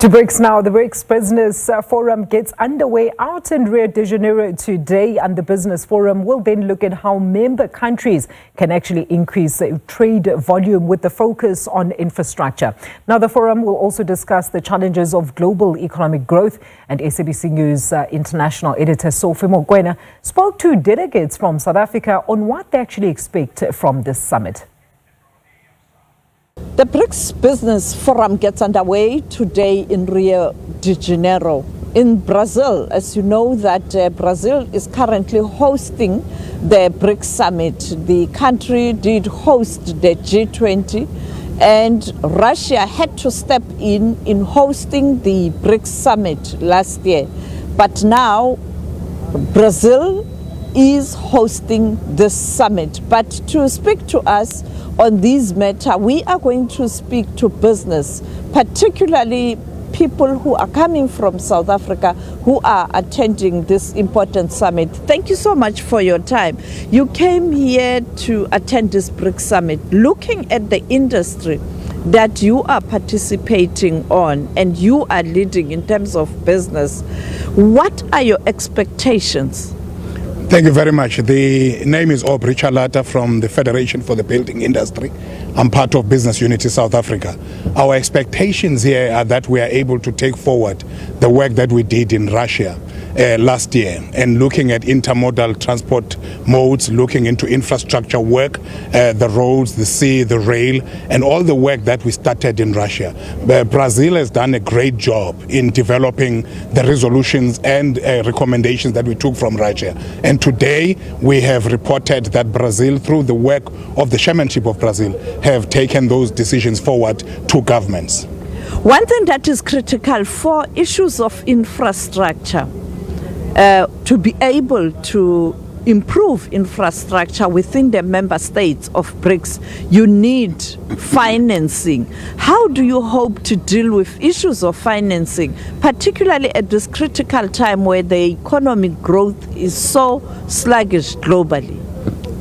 To BRICS now, the BRICS Business Forum gets underway out in Rio de Janeiro today, and the Business Forum will then look at how member countries can actually increase trade volume with the focus on infrastructure. Now, the forum will also discuss the challenges of global economic growth, and SABC News International Editor Sophie Mokoena spoke to delegates from South Africa on what they actually expect from this summit. The BRICS Business Forum gets underway today in Rio de Janeiro in Brazil. As you know, that Brazil is currently hosting the BRICS Summit. The country did host the G20, and Russia had to step in hosting the BRICS Summit last year. But now Brazil is hosting this summit. But to speak to us on this matter, we are going to speak to business, particularly people who are coming from South Africa who are attending this important summit. Thank you so much for your time. You came here to attend this BRICS Summit, looking at the industry that you are participating on and you are leading in terms of business. What are your expectations? Thank you very much. The name is Aubrey Chalata from the Federation for the Building Industry. I'm part of Business Unity South Africa. Our expectations here are that we are able to take forward the work that we did in Russia last year, and looking at intermodal transport modes, looking into infrastructure work, the roads, the sea, the rail, and all the work that we started in Russia. Brazil has done a great job in developing the resolutions and recommendations that we took from Russia. And today we have reported that Brazil, through the work of the chairmanship of Brazil, have taken those decisions forward to governments. One thing that is critical for issues of infrastructure, to be able to improve infrastructure within the member states of BRICS, you need financing. How do you hope to deal with issues of financing, particularly at this critical time where the economic growth is so sluggish globally?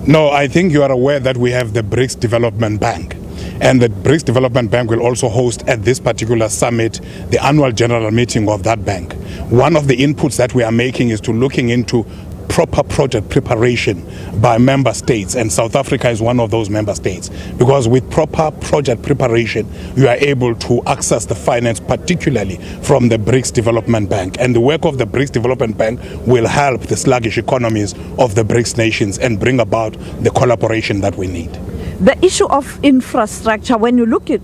No, I think you are aware that we have the BRICS Development Bank. And the BRICS Development Bank will also host at this particular summit the annual general meeting of that bank. One of the inputs that we are making is to looking into proper project preparation by member states, and South Africa is one of those member states, because with proper project preparation you are able to access the finance, particularly from the BRICS Development Bank, and the work of the BRICS Development Bank will help the sluggish economies of the BRICS nations and bring about the collaboration that we need. The issue of infrastructure, when you look at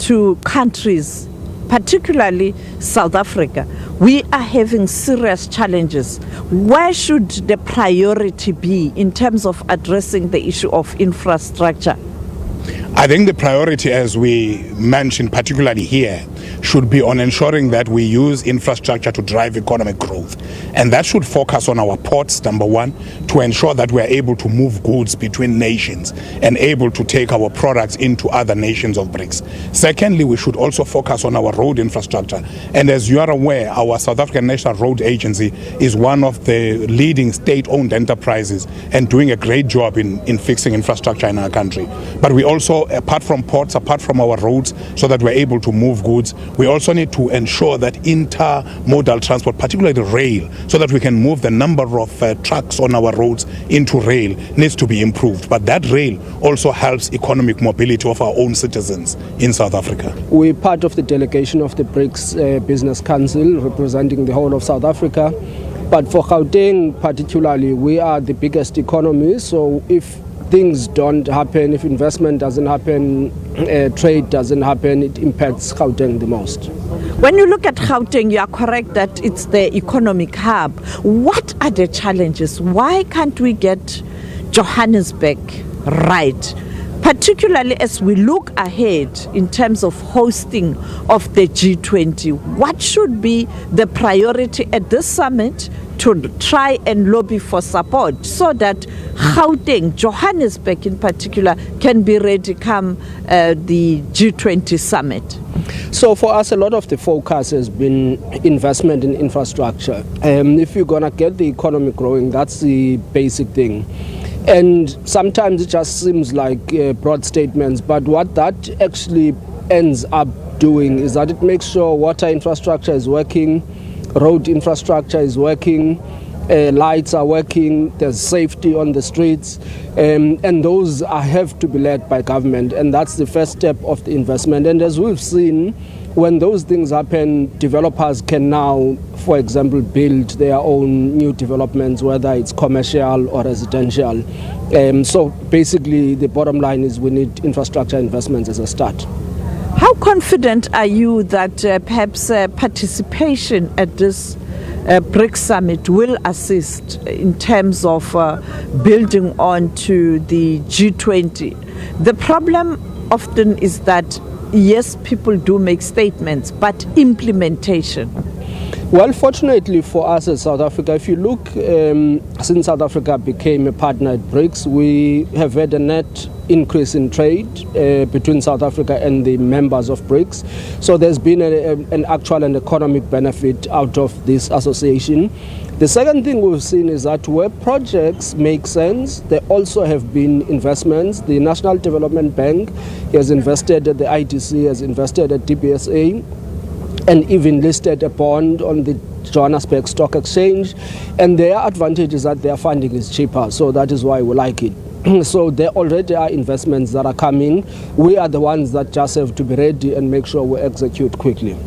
to countries, particularly South Africa, we are having serious challenges. Where should the priority be in terms of addressing the issue of infrastructure? I think the priority, as we mentioned, particularly here, should be on ensuring that we use infrastructure to drive economic growth. And that should focus on our ports, number one, to ensure that we are able to move goods between nations and able to take our products into other nations of BRICS. Secondly, we should also focus on our road infrastructure. And as you are aware, our South African National Road Agency is one of the leading state-owned enterprises and doing a great job in fixing infrastructure in our country. But we also, apart from ports, apart from our roads, so that we're able to move goods, we also need to ensure that intermodal transport, particularly rail, so that we can move the number of trucks on our roads into rail, needs to be improved. But that rail also helps economic mobility of our own citizens in South Africa. We're part of the delegation of the BRICS Business Council, representing the whole of South Africa. But for Gauteng particularly, we are the biggest economy, so if things don't happen, if investment doesn't happen, trade doesn't happen, it impacts Gauteng the most. When you look at Gauteng, you are correct that it's the economic hub. What are the challenges? Why can't we get Johannesburg right? Particularly as we look ahead in terms of hosting of the G20, what should be the priority at this summit to try and lobby for support so that Gauteng, Johannesburg in particular, can be ready come the G20 summit? So for us, a lot of the focus has been investment in infrastructure. If you're going to get the economy growing, that's the basic thing. And sometimes it just seems like broad statements, but what that actually ends up doing is that it makes sure water infrastructure is working, road infrastructure is working, lights are working, there's safety on the streets, and those have to be led by government, and that's the first step of the investment. And as we've seen, when those things happen, developers can now, for example, build their own new developments, whether it's commercial or residential. So basically, the bottom line is we need infrastructure investments as a start. How confident are you that perhaps participation at this BRICS summit will assist in terms of building on to the G20? The problem often is that, yes, people do make statements, but implementation. Well, fortunately for us as South Africa, if you look, since South Africa became a partner at BRICS, we have had a net increase in trade between South Africa and the members of BRICS. So there's been an actual and economic benefit out of this association. The second thing we've seen is that where projects make sense, there also have been investments. The National Development Bank has invested at the IDC, has invested at DBSA, and even listed a bond on the Johannesburg Stock Exchange. And their advantage is that their funding is cheaper, so that is why we like it. So there already are investments that are coming. We are the ones that just have to be ready and make sure we execute quickly.